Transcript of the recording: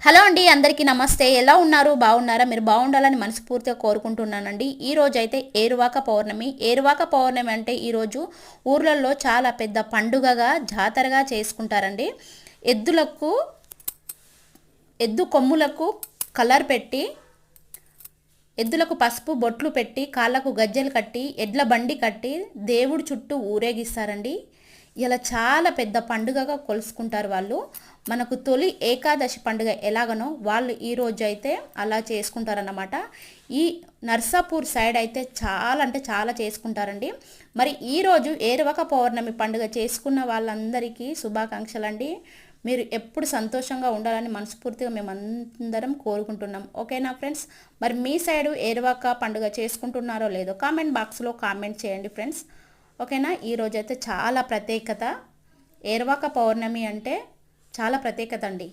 Hello అండి, అందరికీ నమస్తే. ఎలా ఉన్నారు? బాగున్నారా? మీరు బాగుండాలని మనస్ఫూర్తిగా కోరుకుంటున్నానండి. ఈ రోజు అయితే ఏరువాక పౌర్ణమి. ఏరువాక పౌర్ణమి అంటే ఈరోజు ఊర్లలో చాలా పెద్ద పండుగగా జాతరగా చేసుకుంటారండి. ఎద్దులకు ఎద్దు కొమ్ములకు కలర్ పెట్టి, ఎద్దులకు పసుపు బొట్లు పెట్టి, కాళ్ళకు గజ్జెలు కట్టి, ఎడ్ల బండి కట్టి దేవుడి చుట్టూ ఊరేగిస్తారండి. ఇలా చాలా పెద్ద పండుగగా కొలుసుకుంటారు వాళ్ళు. మనకు తొలి ఏకాదశి పండుగ ఎలాగనో వాళ్ళు ఈరోజు అయితే అలా చేసుకుంటారన్నమాట. ఈ నర్సాపూర్ సైడ్ అయితే చాలా అంటే చాలా చేసుకుంటారండి. మరి ఈరోజు ఏరువాక పౌర్ణమి పండుగ చేసుకున్న వాళ్ళందరికీ శుభాకాంక్షలు అండి. మీరు ఎప్పుడు సంతోషంగా ఉండాలని మనస్ఫూర్తిగా మేమందరం కోరుకుంటున్నాం. ఓకేనా ఫ్రెండ్స్? మరి మీ సైడు ఏరువాక పండుగ చేసుకుంటున్నారో లేదో కామెంట్ బాక్స్లో కామెంట్ చేయండి ఫ్రెండ్స్. ఓకేనా? ఈరోజైతే చాలా ప్రత్యేకత. ఏరువాక పౌర్ణమి అంటే చాలా ప్రత్యేకత అండి.